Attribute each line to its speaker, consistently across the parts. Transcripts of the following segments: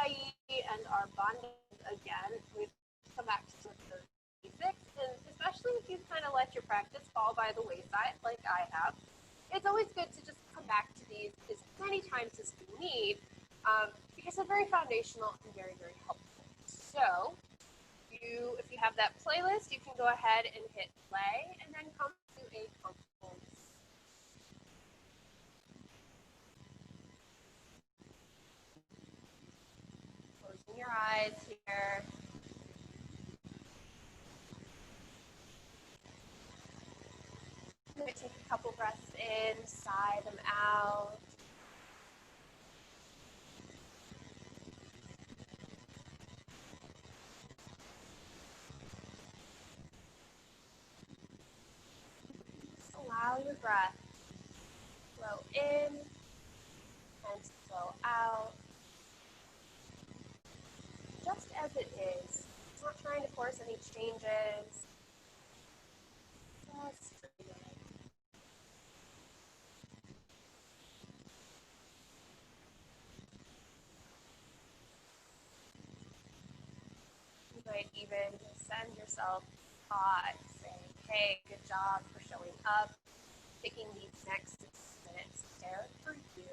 Speaker 1: Ujjayi and our bandhas again. We've come back to some of the basics, and especially if you've kind of let your practice fall by the wayside, like I have, it's always good to just come back to these as many times as you need, because they're very foundational and very, very helpful. So, if you have that playlist, you can go ahead and hit play, and then come to a comfortable closing your eyes here. I'm going to take a couple breaths in, sigh them out. Just allow your breath to flow in and to flow out, just as it is. It's not trying to force any changes. Just breathing. You might even send yourself a thought saying, hey, good job for showing up, taking these next 6 minutes there for you.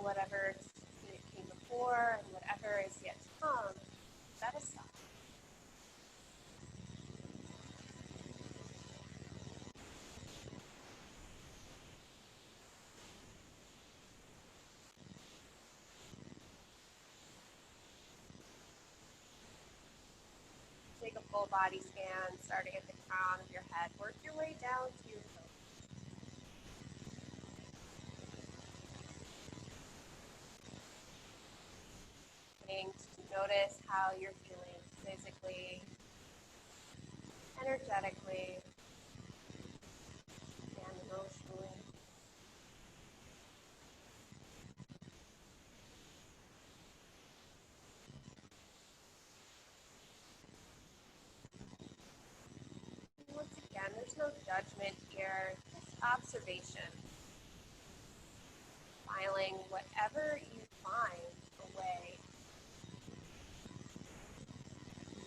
Speaker 1: Whatever came before and whatever is yet to come, set aside. Take a full body scan, starting at the crown of your head. Work your way down to your toes. To notice how you're feeling physically, energetically, and emotionally. And once again, there's no judgment here, just observation. Filing whatever you find a way,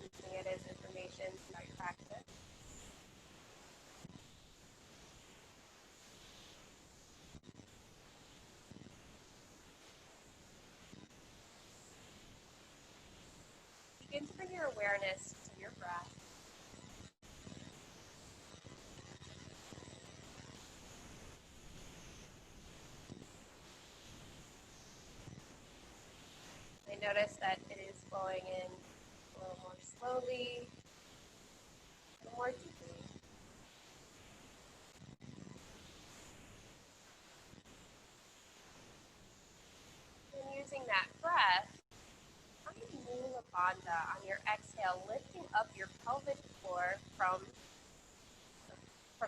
Speaker 1: using it as information throughout your practice. Begin to bring your awareness to your breath. I notice that it is flowing in a little more slowly, a little more deeply. And using that breath, find Mula Bandha on your exhale, lifting up your pelvic floor from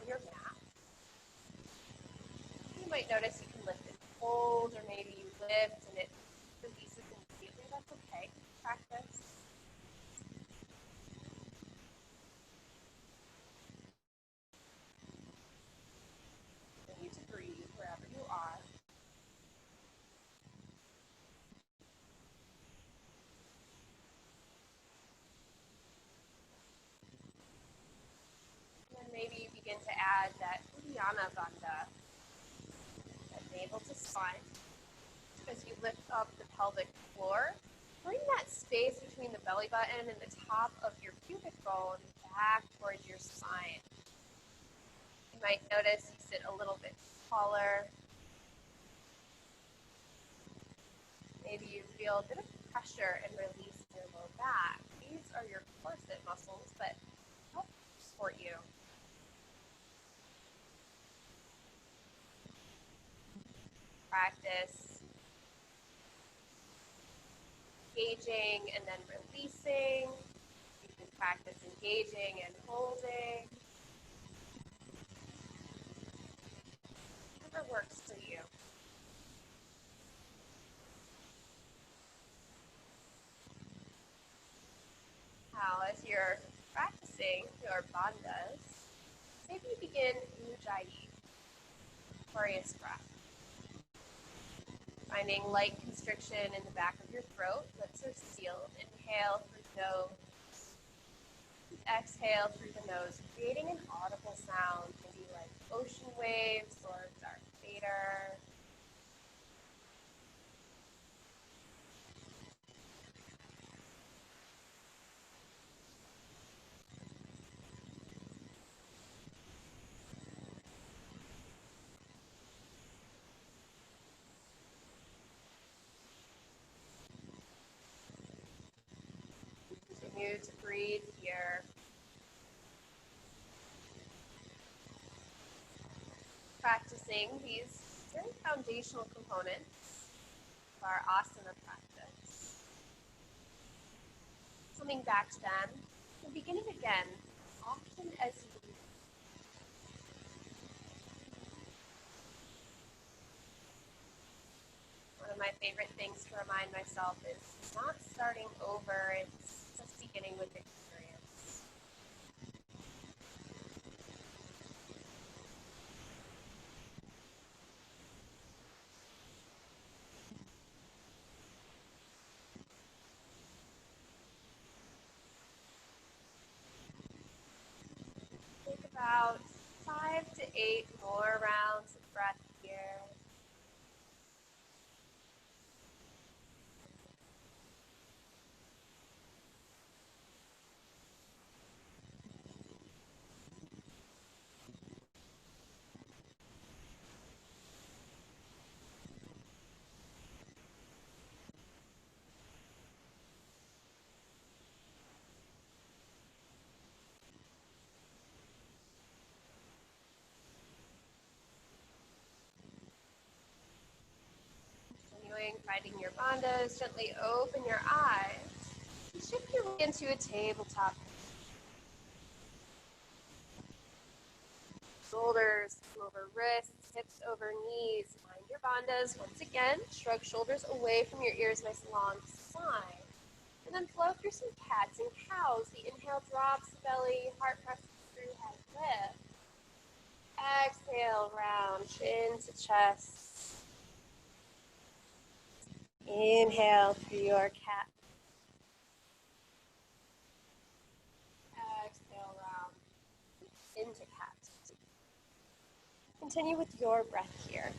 Speaker 1: your mat. You might notice you can lift and hold, or maybe you lift and it releases immediately. That's okay. Practice. Continue to breathe wherever you are. And then maybe you begin to add that Uddiyana Bandha, that navel to spine. As you lift up the pelvic floor, bring that space between the belly button and the top of your pubic bone back towards your spine. You might notice you sit a little bit taller. Maybe you feel a bit of pressure and release in your low back. These are your corset muscles that help support you. Practice engaging and then releasing. You can practice engaging and holding. Whatever works for you. Now, as you're practicing your bandhas, maybe begin Ujjayi, Glorious breath. Finding light constriction in the back of your throat, lips are sealed. Inhale through nose. Exhale through the nose, creating an audible sound, maybe like ocean waves or Darth Vader. Continue to breathe here. Practicing these very foundational components of our asana practice. Coming back to them and beginning again, often as you One of my favorite things to remind myself is not starting over, it's just beginning with experience. Take about 5 to 8 more rounds of breath here. Continuing, finding your bandhas, gently open your eyes. And shift your way into a tabletop. Shoulders over wrists, hips over knees. Find your bandhas. Once again, shrug shoulders away from your ears, nice long spine. And then flow through some cats and cows. The inhale drops the belly, heart presses through, head lift. Exhale, round, chin to chest. Inhale through your cat. Exhale, round, into cat. Continue with your breath here.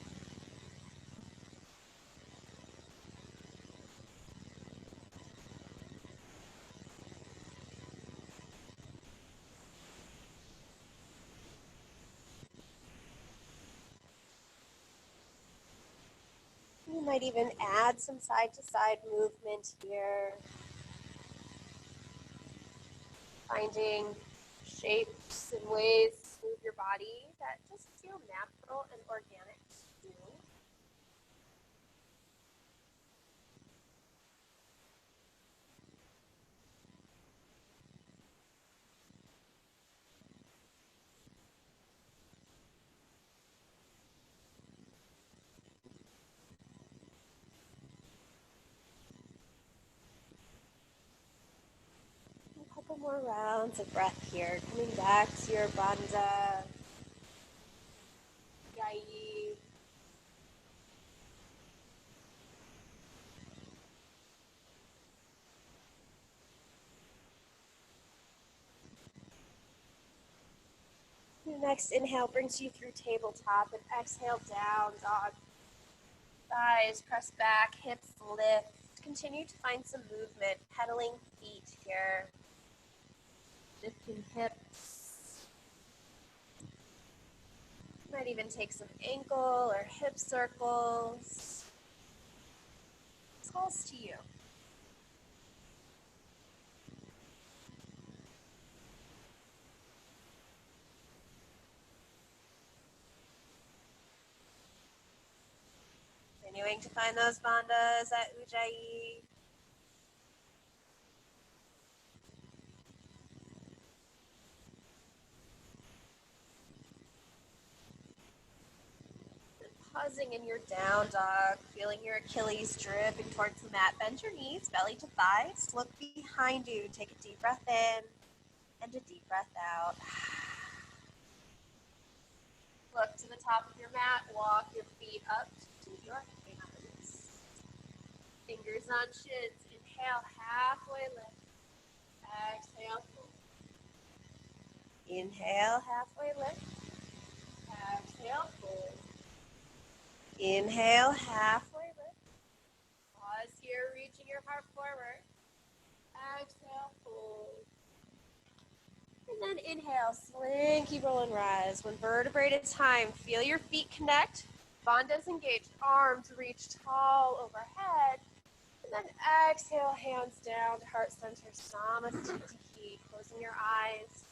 Speaker 1: You might even add some side-to-side movement here. Finding shapes and ways to move your body that just feel natural and organic to you. A couple more rounds of breath here. Coming back to your bandha, Ujjayi. Your next inhale brings you through tabletop, and exhale, down dog. Thighs press back, hips lift. Continue to find some movement, pedaling feet here. Lifting hips. Might even take some ankle or hip circles. Calls to you. Continuing to find those bandhas at Ujjayi. Pausing in your down dog, feeling your Achilles dripping towards the mat. Bend your knees, belly to thighs. Look behind you. Take a deep breath in. And a deep breath out. Look to the top of your mat. Walk your feet up to your hands. Fingers on shins. Inhale, halfway lift. Exhale, fold. Inhale, halfway lift. Exhale, fold. Inhale, halfway lift. Pause here, reaching your heart forward. Exhale, fold. And then inhale, slinky roll and rise. One vertebrae at a time. Feel your feet connect. Bandhas engaged. Arms reach tall overhead. And then exhale, hands down to heart center. Samasthiti. Closing your eyes.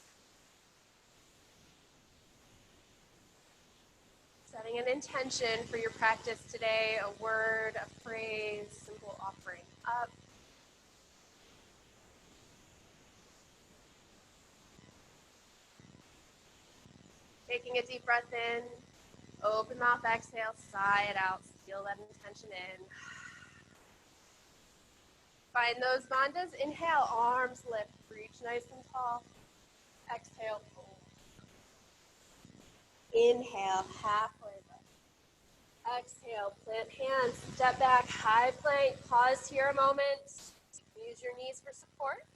Speaker 1: Setting an intention for your practice today. A word, a phrase, simple offering up. Taking a deep breath in, open mouth, exhale, sigh it out, feel that intention in. Find those bandhas, inhale, arms lift, reach nice and tall. Exhale, fold. Inhale, halfway lift. Exhale, plant hands, step back, high plank, pause here a moment. Use your knees for support.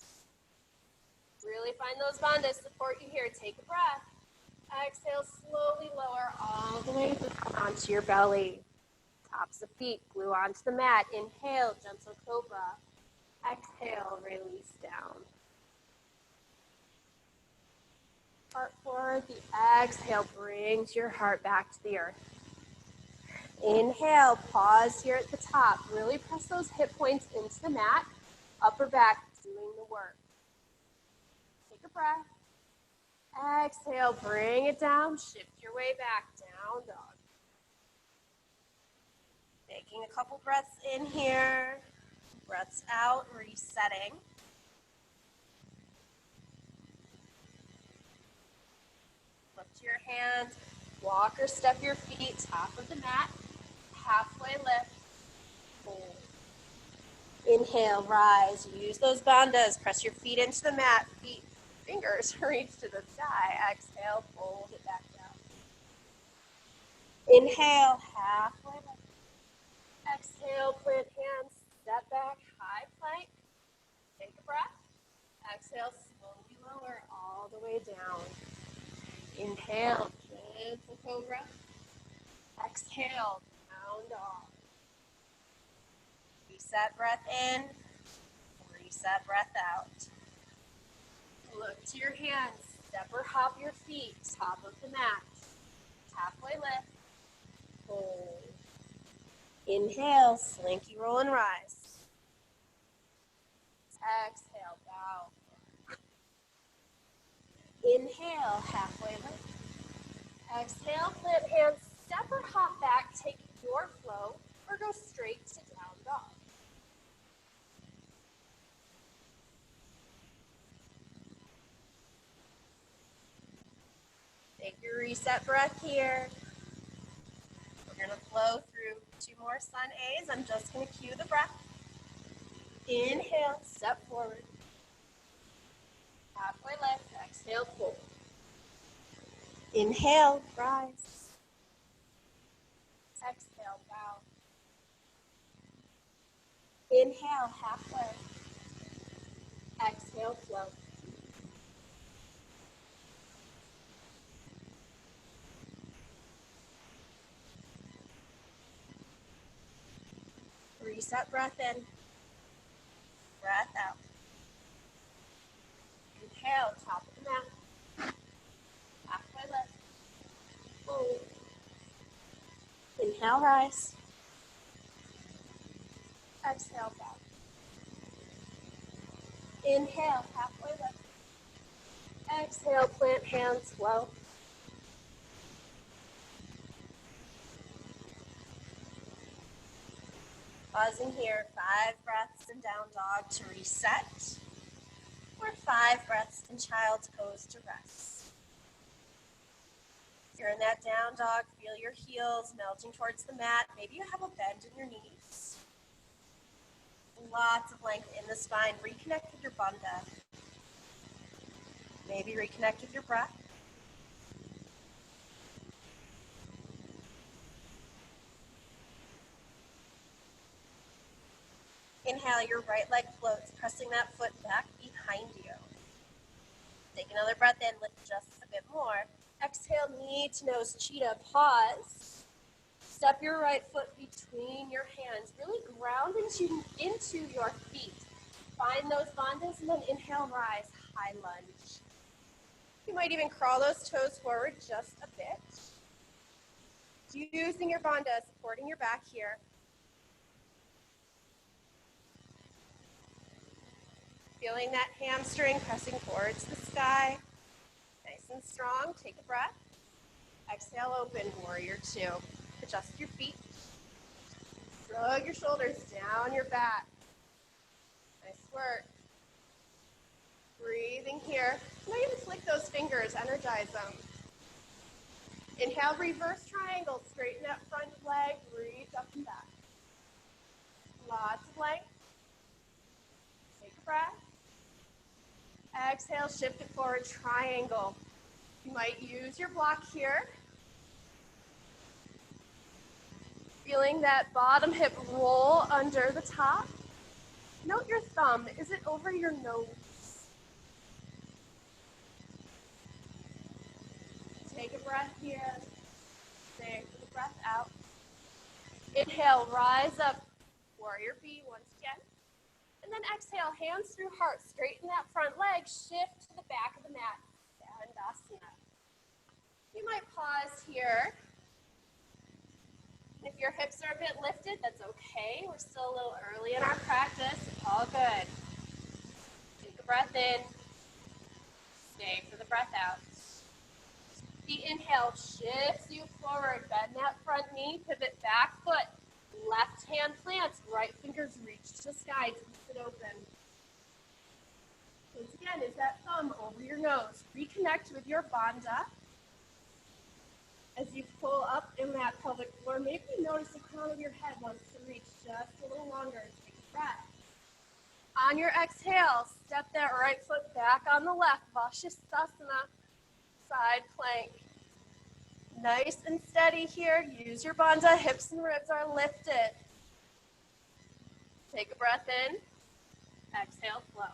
Speaker 1: Really find those bandhas, support you here, take a breath. Exhale, slowly lower all the way onto your belly. Tops of feet, glue onto the mat. Inhale, gentle cobra. Exhale, release down. Heart forward, the exhale brings your heart back to the earth. Inhale, pause here at the top. Really press those hip points into the mat. Upper back doing the work. Take a breath. Exhale, bring it down. Shift your way back, down dog. Taking a couple breaths in here. Breaths out, resetting. Lift your hands. Walk or step your feet, top of the mat. Halfway lift. Hold. Inhale, rise. Use those bandhas. Press your feet into the mat. Fingers reach to the sky. Exhale, fold it back down. Inhale, halfway lift. Exhale, plant hands. Step back, high plank. Take a breath. Exhale, slowly lower all the way down. Inhale, gentle cobra. Exhale, down dog. Reset breath in, reset breath out. Look to your hands, step or hop your feet, top of the mat. Halfway lift, hold. Inhale, slinky roll and rise. Exhale, bow. Inhale, halfway lift. Exhale, plant hands, step or hop back, take your flow, or go straight to down dog. Take your reset breath here. We're going to flow through 2 more sun A's. I'm just going to cue the breath. Inhale, step forward. Halfway lift, exhale, fold. Inhale, rise. Exhale, bow. Inhale, halfway. Exhale, float. Reset breath in. Breath out. Inhale, top of the mat. Halfway lift. Fold. Inhale, rise. Exhale, bow. Inhale, halfway lift. Exhale, plant hands, flow. Pausing here, 5 breaths in down dog to reset, or 5 breaths in child's pose to rest. If you're in that down dog, feel your heels melting towards the mat. Maybe you have a bend in your knees. Lots of length in the spine. Reconnect with your bandha. Maybe reconnect with your breath. Inhale, your right leg floats, pressing that foot back behind you. Take another breath in, lift just a bit more. Exhale, knee to nose, cheetah, pause. Step your right foot between your hands. Really ground into your feet. Find those bandhas and then inhale, rise, high lunge. You might even crawl those toes forward just a bit. Using your bandha, supporting your back here. Feeling that hamstring pressing towards the sky. Nice and strong. Take a breath. Exhale, open, warrior two. Adjust your feet. Shrug your shoulders down your back. Nice work. Breathing here. You might even flick those fingers, energize them. Inhale, reverse triangle. Straighten that front leg. Breathe up and back. Lots of length. Take a breath. Exhale, shift it forward, triangle. You might use your block here. Feeling that bottom hip roll under the top. Note your thumb. Is it over your nose? Take a breath here. Stay for the breath out. Inhale, rise up. Warrior B once again. And then exhale, hands through heart. Straighten that front leg. Shift to the back of the mat. Dandasana. You might pause here. If your hips are a bit lifted, that's okay. We're still a little early in our practice. All good. Take a breath in. Stay for the breath out. The inhale shifts you forward. Bend that front knee. Pivot back foot. Left hand plants. Right fingers reach to the sky. Twist it open. Once again, is that thumb over your nose. Reconnect with your bandha. As you pull up in that pelvic floor, maybe notice the crown of your head wants to reach just a little longer. Take a breath. On your exhale, step that right foot back on the left. Vashisthasana, side plank. Nice and steady here. Use your bandha. Hips and ribs are lifted. Take a breath in. Exhale, flow.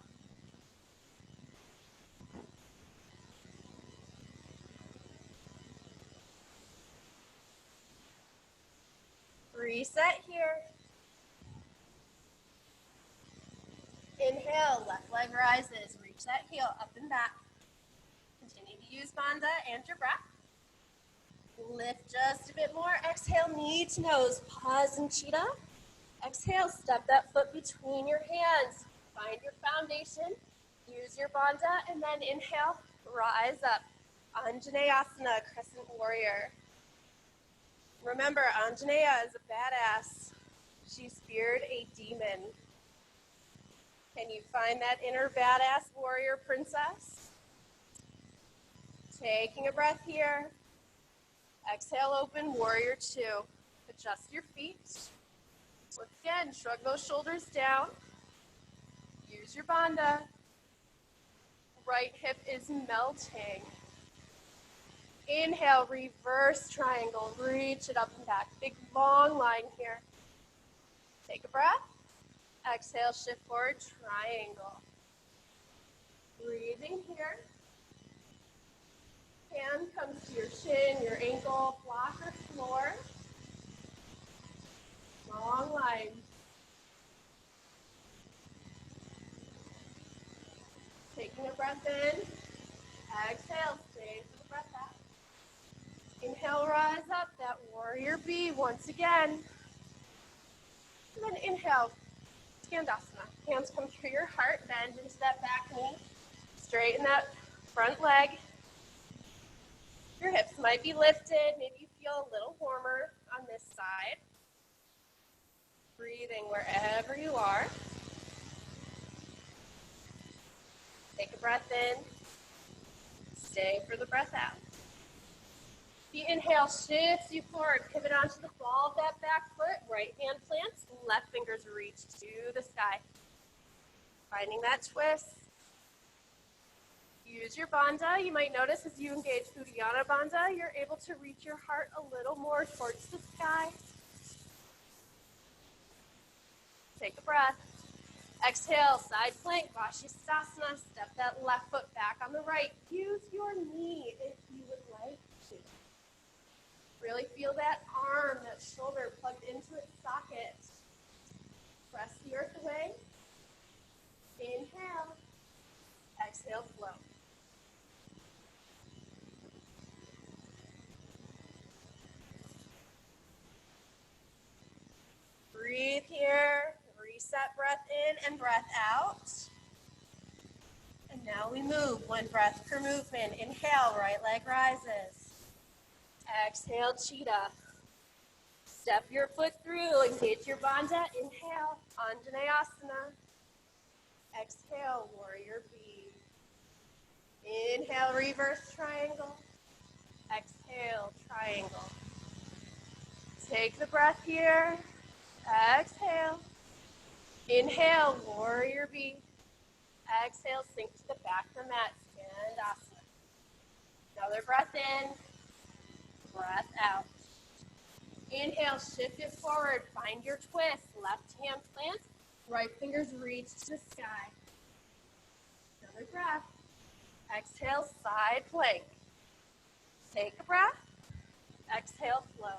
Speaker 1: Reset here. Inhale, left leg rises. Reach that heel up and back. Continue to use bandha and your breath. Lift just a bit more. Exhale, knee to nose. Pause in cheetah. Exhale, step that foot between your hands. Find your foundation. Use your bandha, and then inhale, rise up. Anjaneyasana, crescent warrior. Remember, Anjaneya is a badass. She speared a demon. Can you find that inner badass warrior princess? Taking a breath here. Exhale, open, warrior two. Adjust your feet. Once again, shrug those shoulders down. Use your bandha. Right hip is melting. Inhale, reverse triangle. Reach it up and back. Big long line here. Take a breath. Exhale, shift forward, triangle. Breathing here. Hand comes to your shin, your ankle, block or floor. Long line. Taking a breath in. Exhale, stay for the breath out. Inhale, rise up, that warrior B once again. And then inhale, Skandasana. Hands come through your heart, bend into that back knee. Straighten that front leg. Your hips might be lifted. Maybe you feel a little warmer on this side. Breathing wherever you are. Take a breath in. Stay for the breath out. The inhale shifts you forward. Pivot onto the ball of that back foot. Right hand plants. Left fingers reach to the sky. Finding that twist. Use your bandha. You might notice as you engage Uddiyana Bandha, you're able to reach your heart a little more towards the sky. Take a breath. Exhale, side plank, Vashisthasana. Step that left foot back on the right. Use your knee if you would like to. Really feel that arm, that shoulder plugged into its socket. Press the earth away. Inhale. Exhale, flow. Breathe here. Reset breath in and breath out. And now we move. One breath per movement. Inhale, right leg rises. Exhale, cheetah. Step your foot through. Engage your bandha. Inhale, Anjaneyasana. Exhale, warrior B. Inhale, reverse triangle. Exhale, triangle. Take the breath here. Exhale. Inhale, warrior B. Exhale, sink to the back of the mat, Skandasana. Another breath in, breath out. Inhale, shift it forward, find your twist. Left hand plant, right fingers reach to the sky. Another breath. Exhale, side plank. Take a breath. Exhale, flow.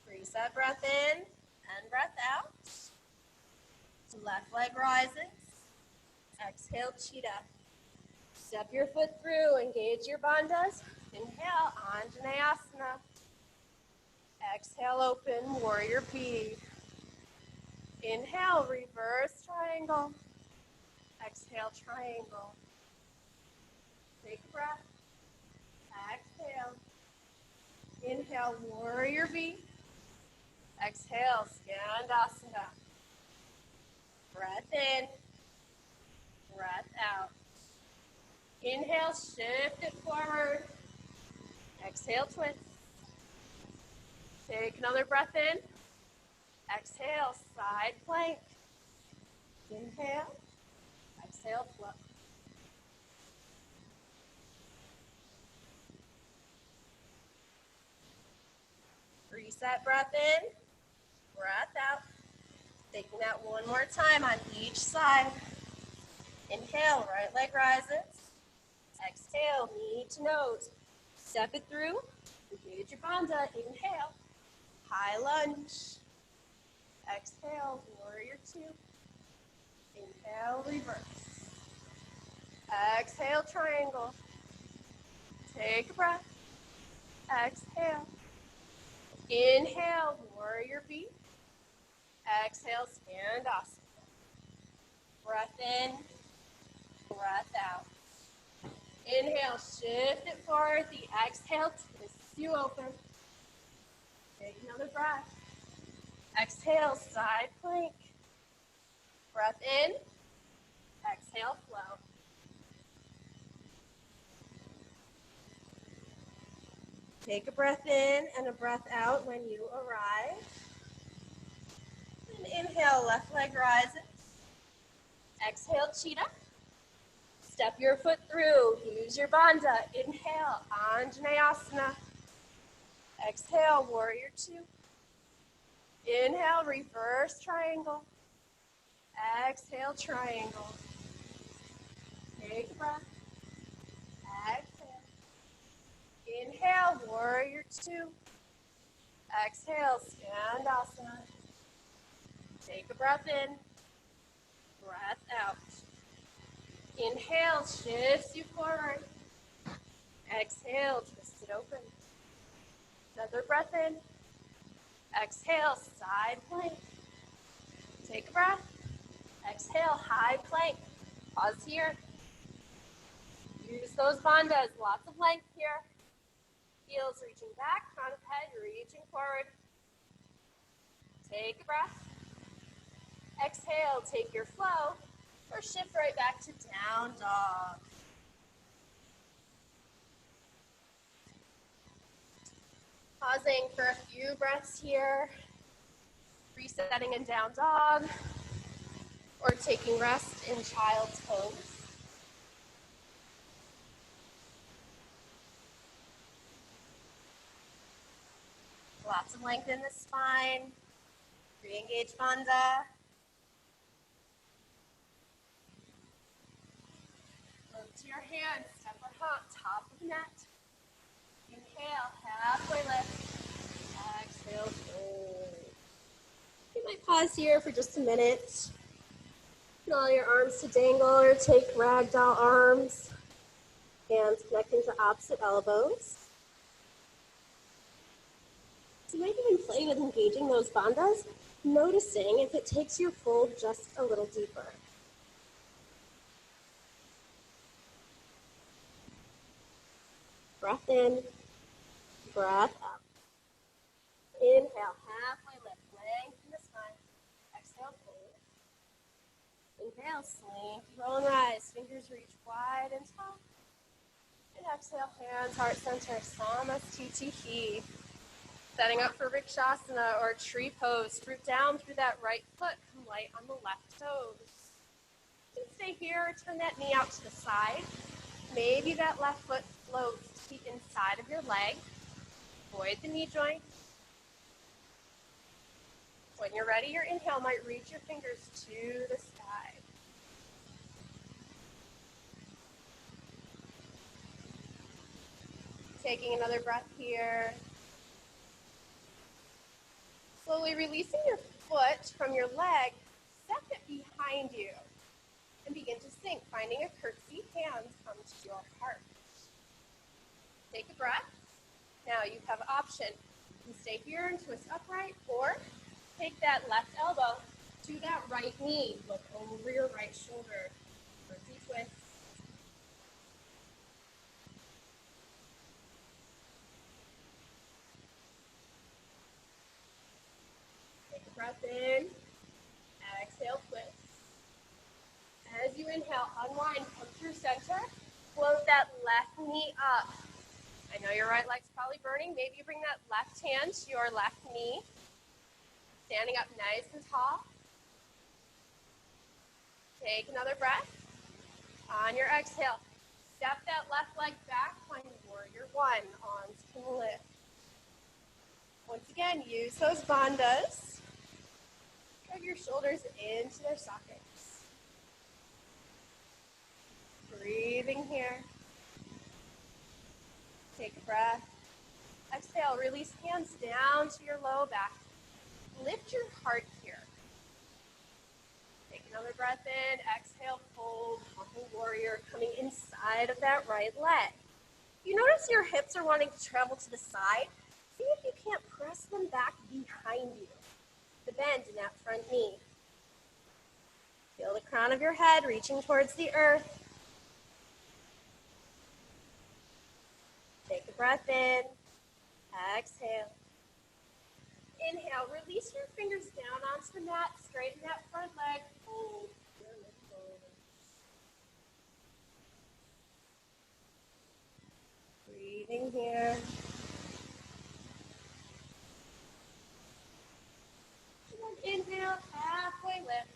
Speaker 1: Reset breath in and breath out. Left leg rises. Exhale, cheetah. Step your foot through, engage your bandhas. Inhale, Anjaneyasana. Exhale, open, warrior B. Inhale, reverse triangle. Exhale, triangle. Take a breath. Exhale. Inhale, warrior B. Exhale, Skandasana. Breath in. Breath out. Inhale, shift it forward. Exhale, twist. Take another breath in. Exhale, side plank. Inhale. Exhale, flow. Reset breath in. Breath out. Taking that one more time on each side. Inhale, right leg rises. Exhale, knee to nose. Step it through. Engage your bandha. Inhale. High lunge. Exhale, warrior two. Inhale, reverse. Exhale, triangle. Take a breath. Exhale. Inhale, warrior B. Exhale, Skandasana. Breath in, breath out. Inhale, shift it forward. The exhale twists you open. Take another breath. Exhale, side plank. Breath in. Exhale, flow. Take a breath in and a breath out when you arrive. And inhale, left leg rises. Exhale, cheetah. Step your foot through. Use your bandha. Inhale, Anjaneyasana. Exhale, warrior two. Inhale, reverse triangle. Exhale, triangle. Take a breath. Exhale. Inhale, warrior two. Exhale, Skandasana. Take a breath in. Breath out. Inhale, shifts you forward. Exhale, twist it open. Another breath in. Exhale, side plank. Take a breath. Exhale, high plank. Pause here. Use those bandhas. Lots of length here. Heels reaching back, crown of head reaching forward. Take a breath. Exhale, take your flow, or shift right back to down dog. Pausing for a few breaths here. resetting in down dog, or taking rest in child's pose. Lots of length in the spine. Re-engage Bandha. Move to your hands, step on top of the mat. Inhale, halfway lift. Exhale, fold. You might pause here for just a minute. Allow your arms to dangle or take ragdoll arms. Hands connecting to opposite elbows. You might even play with engaging those bandhas, noticing if it takes your fold just a little deeper. Breath in, breath up. Inhale, halfway lift, lengthen the spine. Exhale, fold. Inhale, slink, roll and rise. Fingers reach wide and tall. And exhale, hands, heart center, Samastitihi. Setting up for Vrikshasana or tree pose. Root down through that right foot, come light on the left toes. You can stay here or turn that knee out to the side. Maybe that left foot floats to the inside of your leg. Avoid the knee joint. When you're ready, your inhale might reach your fingers to the sky. Taking another breath here. Slowly releasing your foot from your leg, step it behind you. And begin to sink, finding a curtsy, hands come to your heart. Take a breath. Now you have option. You can stay here and twist upright, or take that left elbow to that right knee. Look over your right shoulder. Curtsy twist. Take a breath in. Exhale, twist. As you inhale, unwind, come through center. Float that left knee up. I know your right leg's probably burning. Maybe you bring that left hand to your left knee. Standing up nice and tall. Take another breath. On your exhale, step that left leg back, find warrior one. Arms can lift. Once again, use those bandhas. Drag your shoulders into their sockets. Breathing here. Take a breath. Exhale, release hands down to your low back. Lift your heart here. Take another breath in. Exhale, fold, Mountain Warrior, coming inside of that right leg. You notice your hips are wanting to travel to the side. See if you can't press them back behind you. The bend in that front knee. Feel the crown of your head reaching towards the earth. Take a breath in. Exhale. Inhale, release your fingers down onto the mat, straighten that front leg, fold. Breathing here. And then inhale, halfway lift.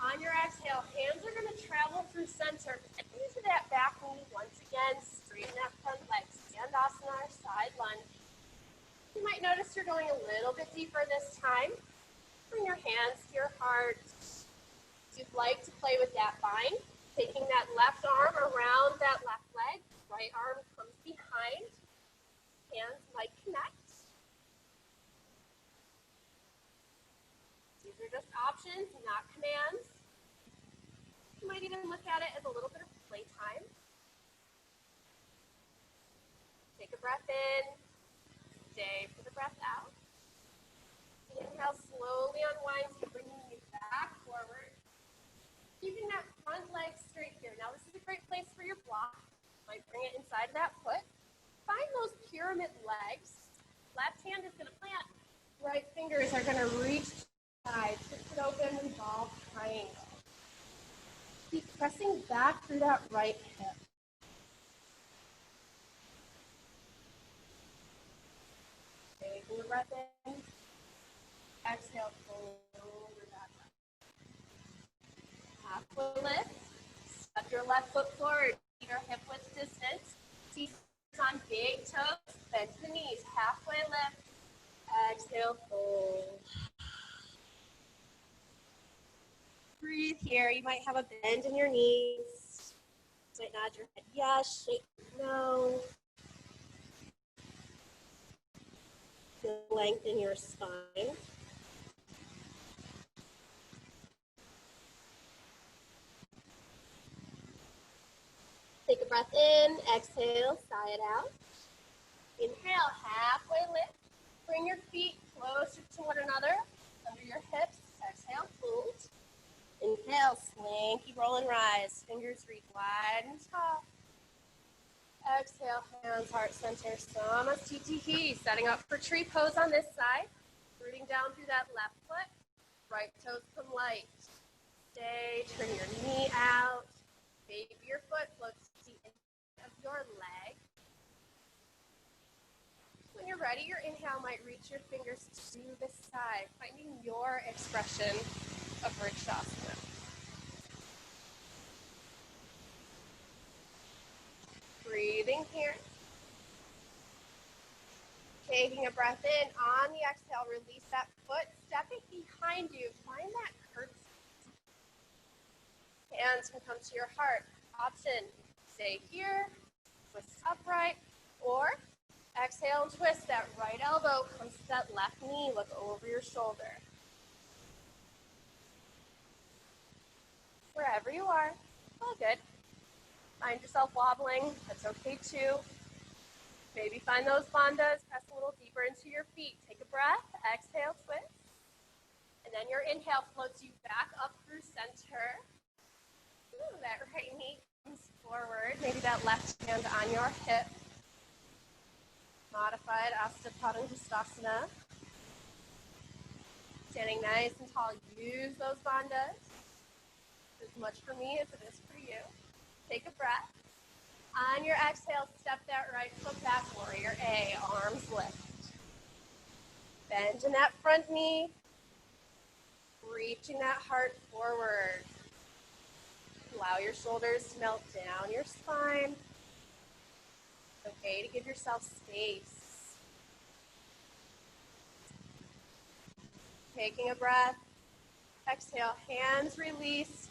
Speaker 1: On your exhale, hands are going to travel through center. Into that back knee once again, straighten that front leg. Skandasana or side lunge. You might notice you're going a little bit deeper this time. Bring your hands to your heart. If you'd like to play with that bind, taking that left arm around that left leg, right arm comes behind, hands might connect. These are just options, not commands. You might even look at it as a little bit of playtime. Take a breath in. Stay for the breath out. Inhale, slowly unwinds you, bringing you back forward. Keeping that front leg straight here. Now this is a great place for your block. Might bring it inside of that foot. Find those pyramid legs. Left hand is going to plant. Right fingers are going to reach to the side. Twist it open, revolve, triangle. Keep pressing back through that right hip. Taking a breath in. Exhale, fold over that. Halfway lift. Step your left foot forward. Feet are hip width distance. Feet on big toes. Bend the knees. Halfway lift. Exhale, fold. Breathe here. You might have a bend in your knees. You might nod your head yes, shake no. Feel length in your spine. Take a breath in, exhale, sigh it out. Inhale, halfway lift. Bring your feet closer to one another, under your hips. Exhale, fold. Inhale, slinky roll and rise. Fingers reach wide and tall. Exhale, hands, heart center, Samasthiti. Setting up for tree pose on this side. Rooting down through that left foot. Right toes come light. Stay, turn your knee out. Baby your foot floats to the end of your leg. When you're ready, your inhale might reach your fingers to the side, finding your expression of Vrikshasana. Breathing here. Taking a breath in. On the exhale, release that foot. Step it behind you. Find that curtsy. Hands can come to your heart. Option, stay here, twist upright, or exhale and twist. That right elbow comes to that left knee. Look over your shoulder. Wherever you are, all good. Find yourself wobbling. That's okay too. Maybe find those bandhas. Press a little deeper into your feet. Take a breath. Exhale, twist. And then your inhale floats you back up through center. Ooh, that right knee comes forward. Maybe that left hand on your hip. Modified Asana Padangusthasana. Standing nice and tall. Use those bandhas. As much for me as it is for you. Take a breath. On your exhale, step that right foot back, warrior A, arms lift. Bend in that front knee. Reaching that heart forward. Allow your shoulders to melt down your spine. It's okay to give yourself space. Taking a breath. Exhale, hands released.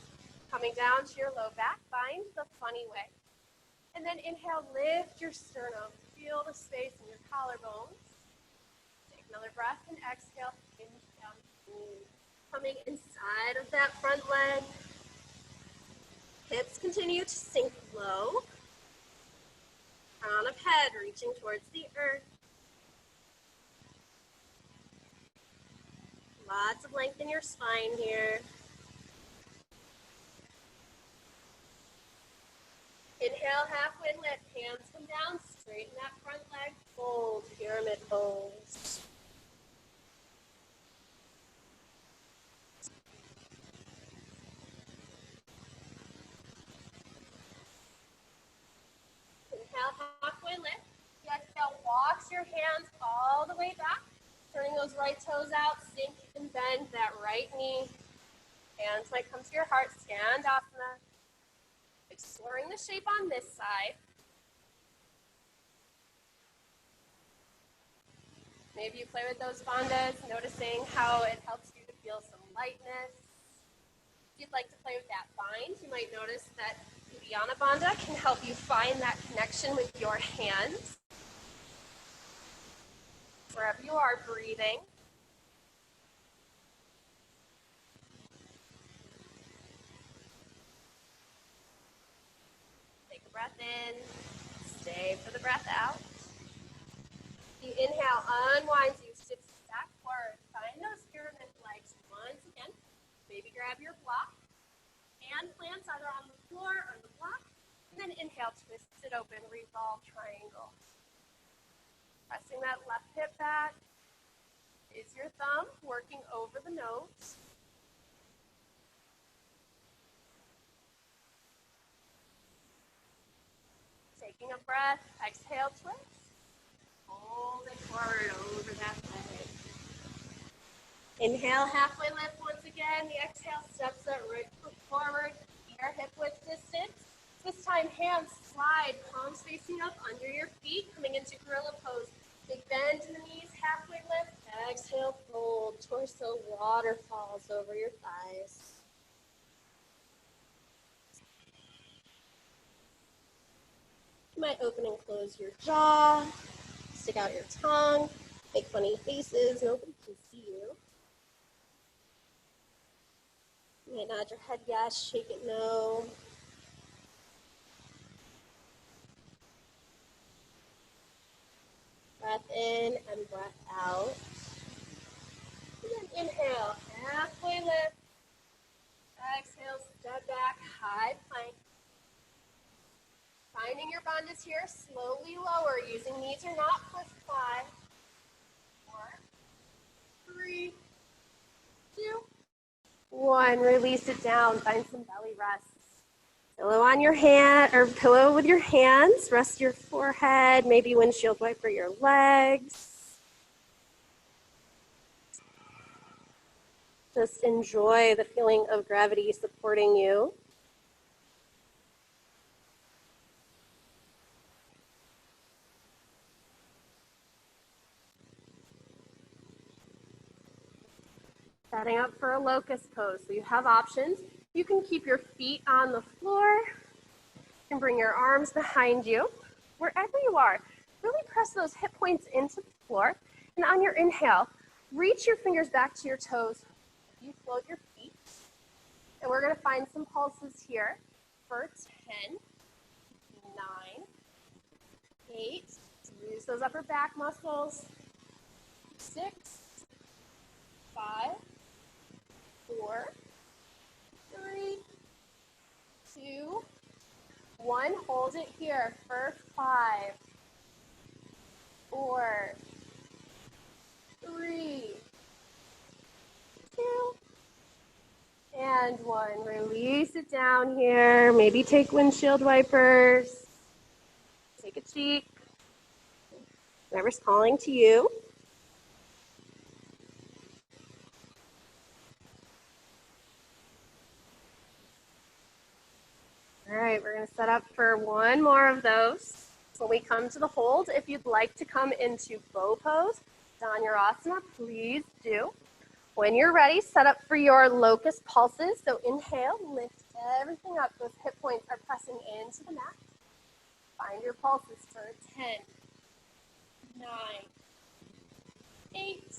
Speaker 1: Coming down to your low back, find the funny way. And then inhale, lift your sternum. Feel the space in your collarbones. Take another breath and exhale, hinge down. Coming inside of that front leg. Hips continue to sink low. Crown of head reaching towards the earth. Lots of length in your spine here. Inhale, halfway lift. Hands come down, straighten that front leg. Fold, pyramid pose. Inhale, halfway lift. The exhale walks your hands all the way back. Turning those right toes out, sink and bend that right knee. Hands might come to your heart, Skandasana. Exploring the shape on this side. Maybe you play with those bandhas, noticing how it helps you to feel some lightness. If you'd like to play with that bind, you might notice that Uddiyana Bandha can help you find that connection with your hands. Wherever you are, breathing. Take a breath in. Stay for the breath out. The inhale unwinds you, sit back forward. Find those pyramid legs once again. Maybe grab your block. Hand plants either on the floor or the block. And then inhale, twist it open, revolve triangle. Pressing that left hip back. Is your thumb working over the nose. Taking a breath, exhale, twist. Hold it forward over that leg. Inhale, halfway lift once again. The exhale steps that right foot forward, your hip width distance. This time, hands slide, palms facing up under your feet, coming into gorilla pose. Big bend in the knees, halfway lift. Exhale, fold, torso waterfalls over your thighs. You might open and close your jaw, stick out your tongue, make funny faces, nobody can see you. You might nod your head yes, shake it no. Breath in and breath out. And then inhale, halfway lift. Exhale, step back, high plank. Finding your bandhas here, slowly lower, using knees or not, push 5, 4, 3, 2, 1. Release it down, find some belly rest. Pillow on your hand, or pillow with your hands, rest your forehead, maybe windshield wiper your legs. Just enjoy the feeling of gravity supporting you. Setting up for a locust pose. So you have options. You can keep your feet on the floor. You can bring your arms behind you. Wherever you are, really press those hip points into the floor. And on your inhale, reach your fingers back to your toes. You float your feet. And we're going to find some pulses here for 10, 9, 8. Use those upper back muscles. 6, 5, 4, 3, 2, 1. Hold it here for 5, 4, 3, 2, and 1. Release it down here. Maybe take windshield wipers. Take a cheek. Whatever's calling to you. All right, we're going to set up for one more of those. When we come to the hold, if you'd like to come into bow pose, Dhanurasana, please do. When you're ready, set up for your locust pulses. So inhale, lift everything up. Those hip points are pressing into the mat. Find your pulses for 10, 9, 8,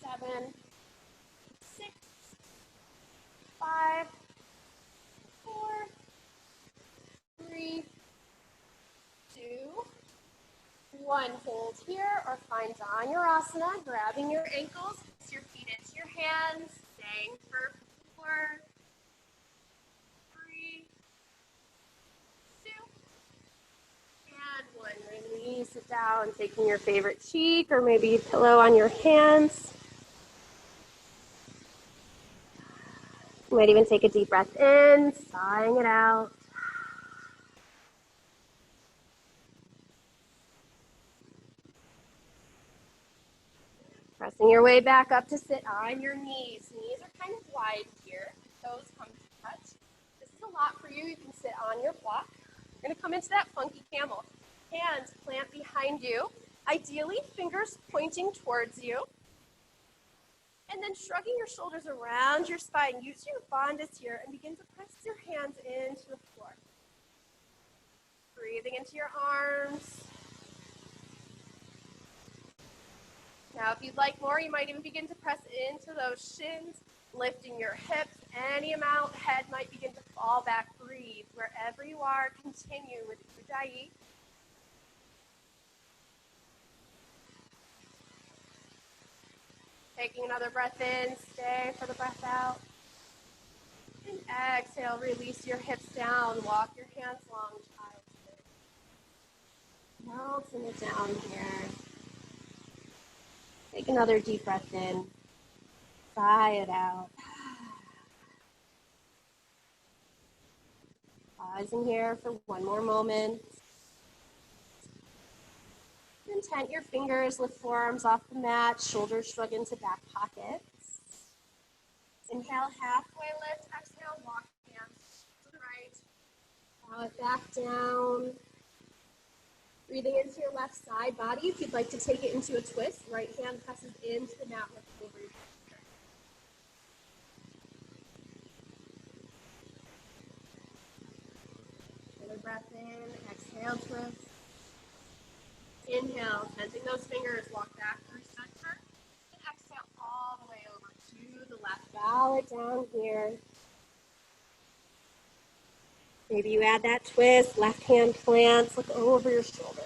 Speaker 1: 7, 6, 5, 4, 3, 2, 1. Hold here or find Dhanurasana, grabbing your ankles, press your feet into your hands, staying for 4, 3, 2, and 1. Release it down, taking your favorite cheek or maybe a pillow on your hands. You might even take a deep breath in, sighing it out. Pressing your way back up to sit on your knees. Knees are kind of wide here. Toes come to touch. This is a lot for you. You can sit on your block. You're going to come into that funky camel. Hands plant behind you. Ideally, fingers pointing towards you. And then shrugging your shoulders around your spine. Use your bandhas here and begin to press your hands into the floor. Breathing into your arms. Now, if you'd like more, you might even begin to press into those shins, lifting your hips any amount. Head might begin to fall back. Breathe. Wherever you are, continue with Ujjayi. Taking another breath in, stay for the breath out. And exhale, release your hips down. Walk your hands long, child. Melting it down here. Take another deep breath in. Sigh it out. Pausing here for one more moment. And content your fingers, lift forearms off the mat, shoulders shrug into back pockets. Inhale, halfway lift, exhale, walk hands to the right. Bow it back down. Breathing into your left side body. If you'd like to take it into a twist, right hand presses into the mat, lift over your shoulder. Another breath in, exhale, twist. Inhale, tenting those fingers, walk back through center. And exhale all the way over to the left. Bow it down here. Maybe you add that twist, left hand plants, look over your shoulder.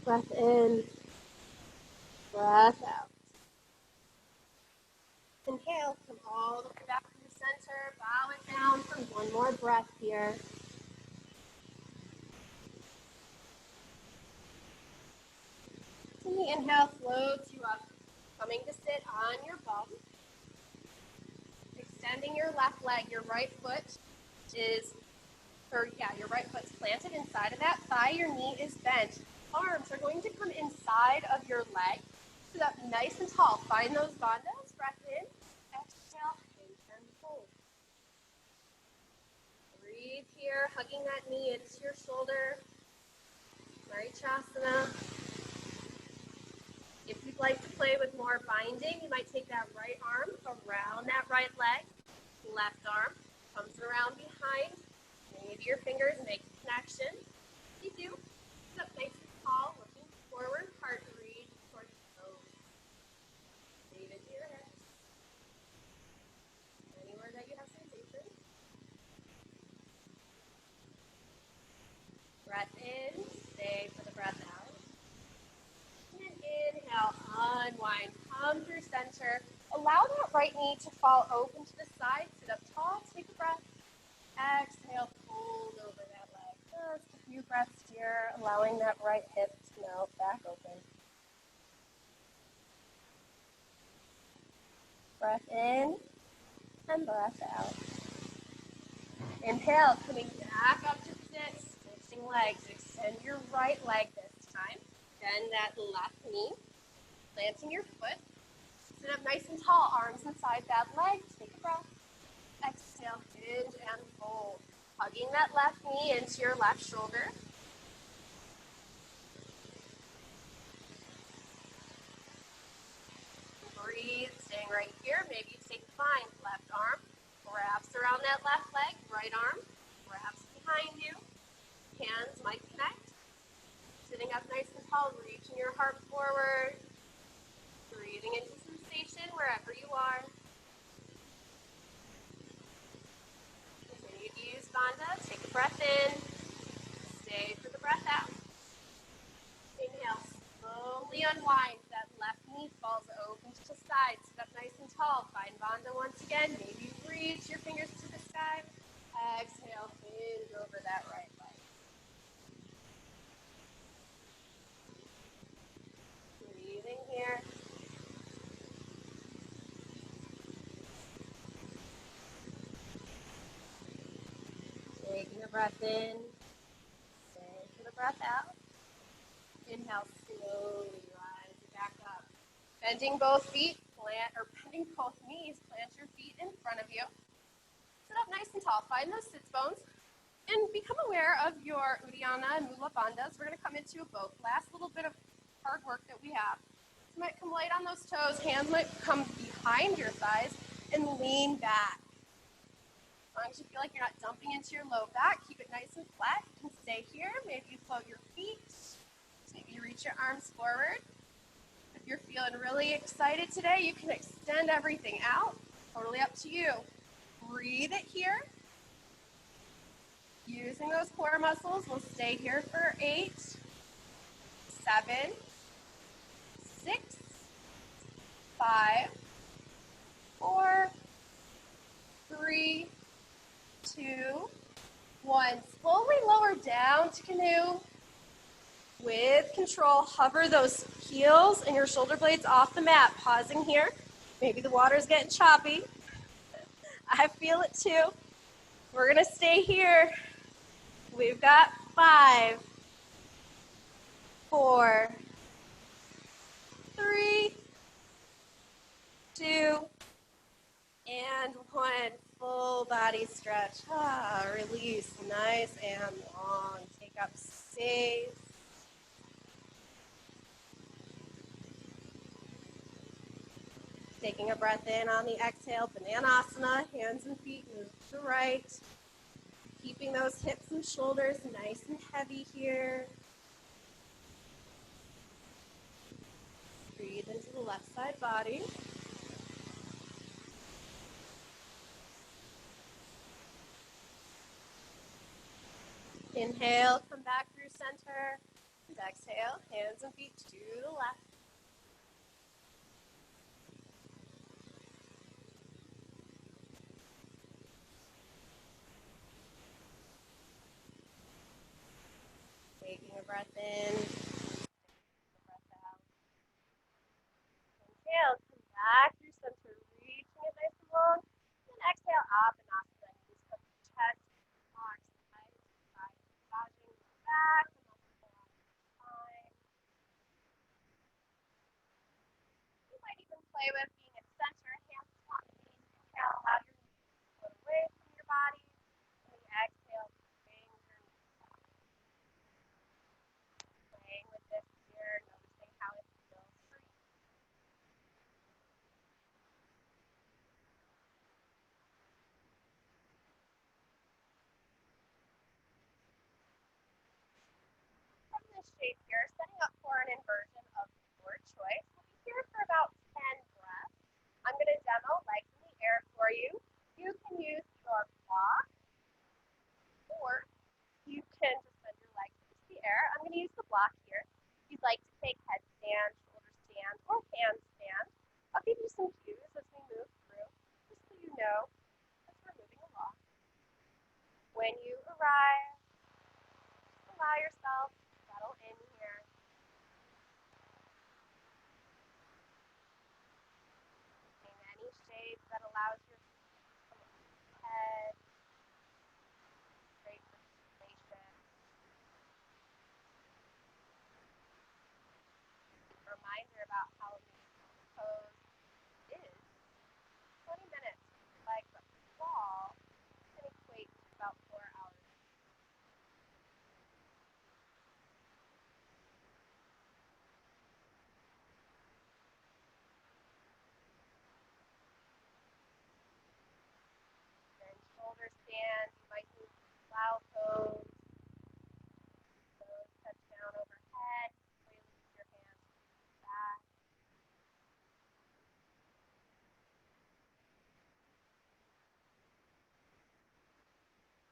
Speaker 1: Breath in, breath out. Inhale, come all the way back to the center, bow it down for one more breath here. And the inhale floats you up, coming to sit on your bum. Extending your left leg, your right foot is, your right foot's planted inside of that thigh, your knee is bent. Arms are going to come inside of your leg, sit up nice and tall. Find those bandhas, breath in, exhale, and hold. Breathe here, hugging that knee into your shoulder. Marichasana. If you'd like to play with more binding, you might take that right arm around that right leg. Left arm comes around behind. Maybe your fingers make a connection. If you do, sit up nice and tall, looking forward, heart reach towards the toes. Leave it to your hips. Anywhere that you have sensation. Breath in, stay for the breath out. And inhale, unwind, come through center. Allow that right knee to fall open to the side. Sit up tall, take a breath. Exhale, fold over that leg. Just a few breaths here, allowing that right hip to melt back open. Breath in and breath out. Inhale, coming back up to sit, switching legs. Extend your right leg this time. Bend that left knee, planting your foot. Sit up nice and tall, arms inside that leg. Take a breath. Exhale, hinge and fold. Hugging that left knee into your left shoulder. Breathe, staying right here. Maybe you take a find. Left arm wraps around that left leg. Right arm wraps behind you. Hands might connect. Sitting up nice and tall, reaching your heart forward. Breathing into sensation wherever you are. Continue to use bandha. Take a breath in. Stay for the breath out. Inhale, slowly unwind. That left knee falls open to the side. Sit up nice and tall. Find bandha once again. Maybe reach your fingers to the sky. Exhale, hinge over that right leg. Breathing here. Taking a breath in. Stay for the breath out. Inhale, slowly rise back up. Bending both feet, bending both knees, plant your feet in front of you. Sit up nice and tall. Find those sits bones. And become aware of your Uddiyana and Mula Bandhas. We're going to come into a boat. Last little bit of hard work that we have. You might come light on those toes. Hands might come behind your thighs and lean back. As long as you feel like you're not dumping into your low back, keep it nice and flat. You can stay here. Maybe you float your feet. Maybe you reach your arms forward. If you're feeling really excited today, you can extend everything out. Totally up to you. Breathe it here. Using those core muscles, we'll stay here for 8, 7, 6, 5, 4, 3, 2, 1. Slowly lower down to canoe. With control, hover those heels and your shoulder blades off the mat. Pausing here. Maybe the water's getting choppy. I feel it too. We're gonna stay here. We've got 5, 4, 3, 2, and 1. Full body stretch. Release. Nice and long. Take up space. Taking a breath in on the exhale. Bananasana. Hands and feet move to the right. Keeping those hips and shoulders nice and heavy here. Breathe into the left side body. Inhale, come back through center. And exhale, hands and feet to the left. Taking a breath in. A breath out. Inhale, come back through center, reaching it nice and long. And exhale, up and up. Knees come to chest, arms, side to side, massaging back. Fine. You might even play with being at center, hands on the knees. Inhale, allow your knees to float away from your body. And then exhale, bring your knees back. Playing with this here, noticing how it feels for you. From this shape here, setting up for an inversion of your choice. We'll be here for about 10 breaths. I'm going to demo legs in the air for you. You can use your block, or you can just send your legs into the air. I'm going to use the block here. If you'd like to take headstand, shoulder stand, or handstand, I'll give you some cues as we move through, just so you know as we're moving along. When you arrive, allow yourself to settle in here. In any shape that allows your head, great circulation. A reminder about how pose is 20 minutes with your legs up to the wall can equate to about 4 hours. Then shoulder stand, you might move to plow pose. Toes touch down overhead. Release your hands back.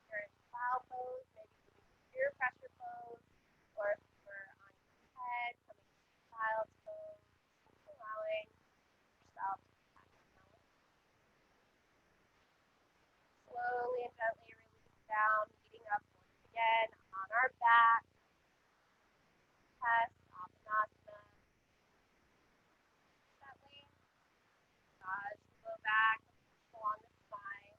Speaker 1: You're in plow pose, maybe moving to ear pressure pose, or if you're on your head, coming to child's pose, allowing yourself to slowly and gently release down, meeting up once again on our back, chest, Apanasana. Gently massage the low back, along the spine.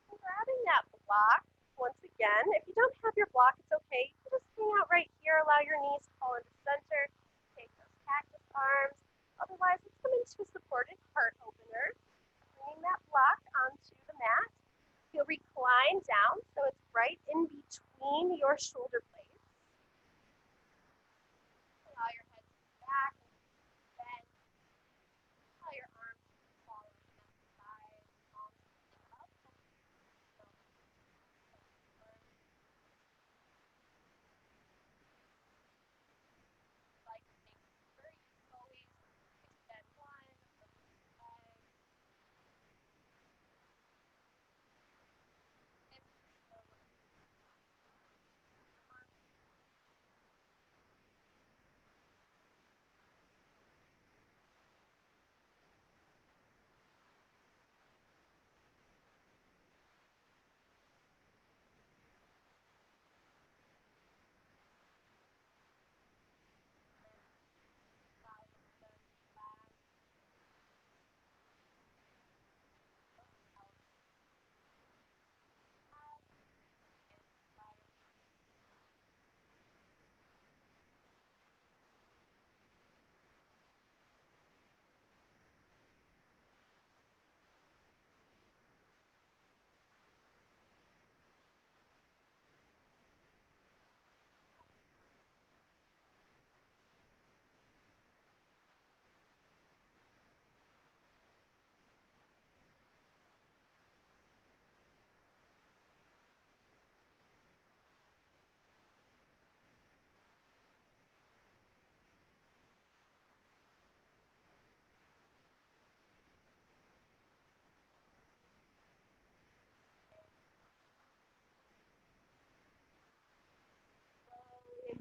Speaker 1: And grabbing that block, once again, if you don't have your block, it's okay. You can just hang out right here, allow your knees to fall into center, take those cactus arms. Otherwise, let's come into a supported heart opener. Bringing that block onto the mat. You'll recline down so it's right in between your shoulder blades. Allow your head to be back and bend. Allow your arms to fall on the side, palms up. Like to make sure you always extend one of the legs.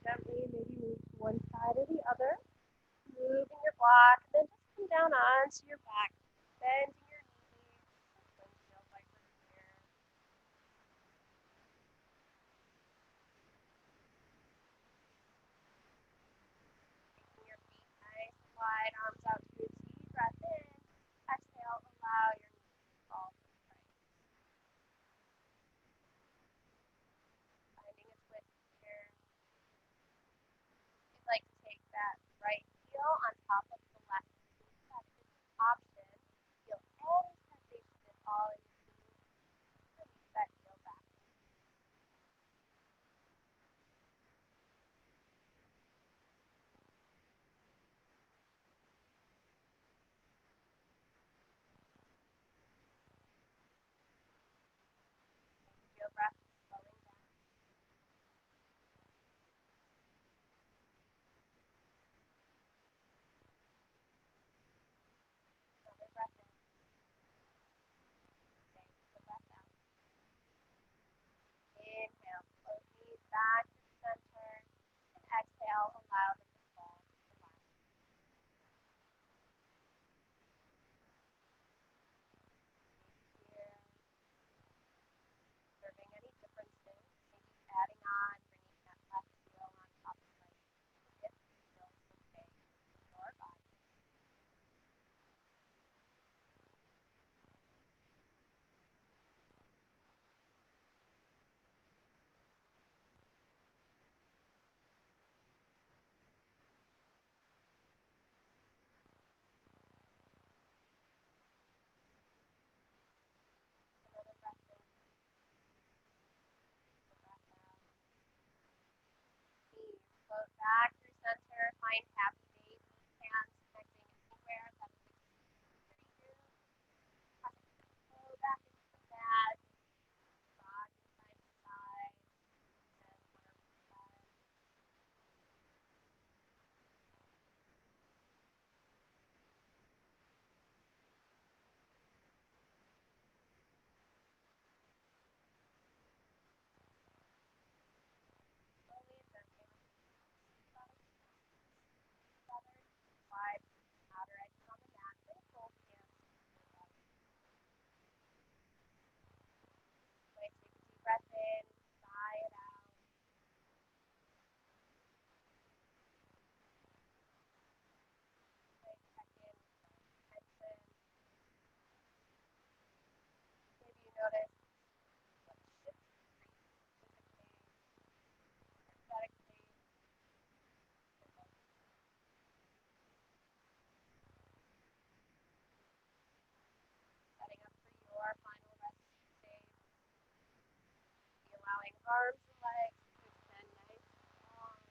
Speaker 1: Gently maybe move to one side or the other, moving your block, and then just come down onto your back, bending your knees, what feels like from here. Making your feet nice and wide, arms out to your T, breath in, exhale, allow your knees to fall to the right. Finding a twist here. You'd like to take that right heel on top of the left knee. That is an option. Feel any sensation at all in your knee. Release that heel back. Feel breath slowing down. Another breath in. Take the breath out. Inhale, float knees back to the center. And exhale, allow them to fall to the left. Here, observing any differences, maybe adding on, bringing that left heel on top of right knee if it feels okay in your body. Another breath in, the breath out. Knees float back through center, find happy baby, hands connecting anywhere that is extended for you. Press slow back into the mat, body side to side, and arms to side. Slowly and gently release the bottom together, wide outer edges on the mat, then fold hands to your belly. Take a deep breath in, sigh it out. Check in with tension. Maybe you notice what shifts for you physically, energetically, setting up for your final resting state. Be allowing arms and legs to extend nice and long.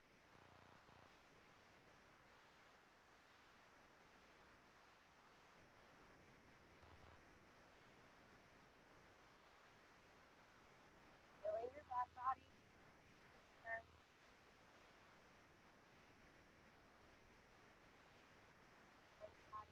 Speaker 1: Feeling your back body, turn, front body,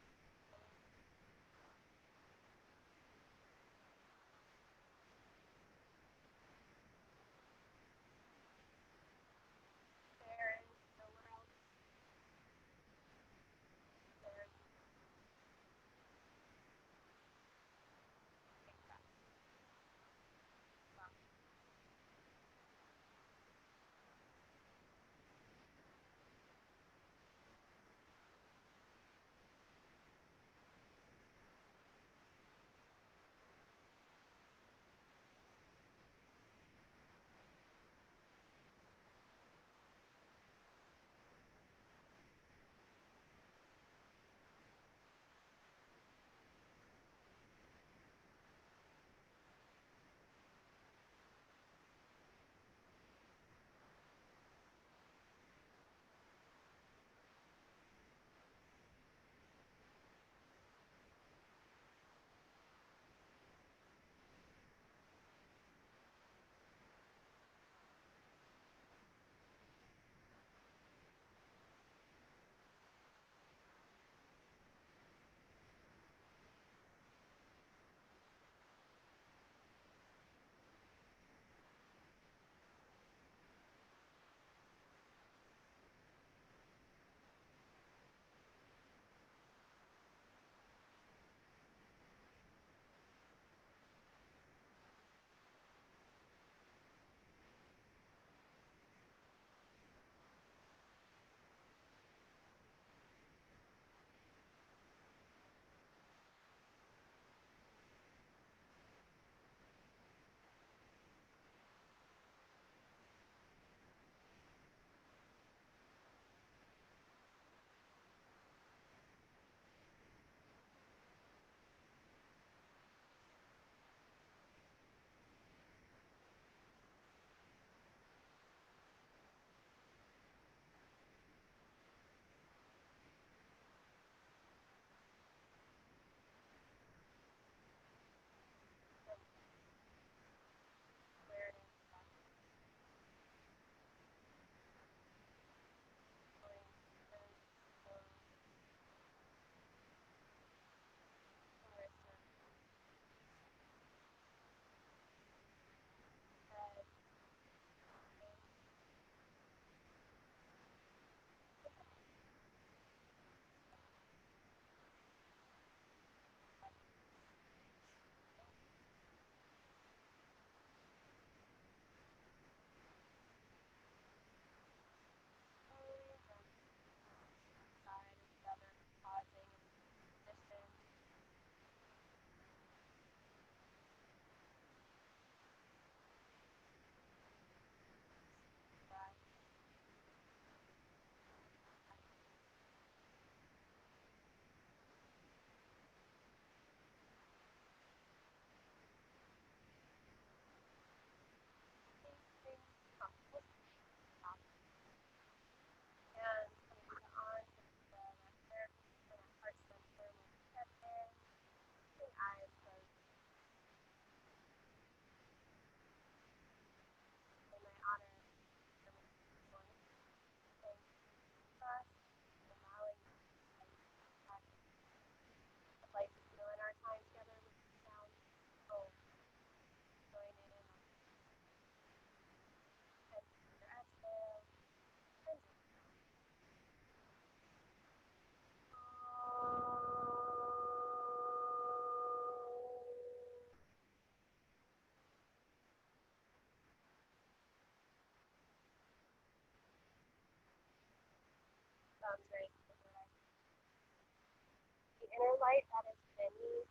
Speaker 1: inner light that is within you,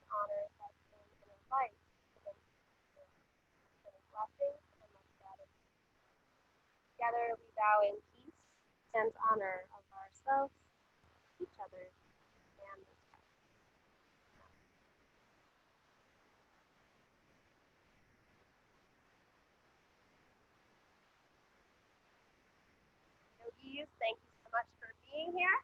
Speaker 1: honor that same inner light within you. Many blessings and much gratitude. Together we bow in peace and honor of ourselves, each other, and this practice. Yogis, thank you so much for being here.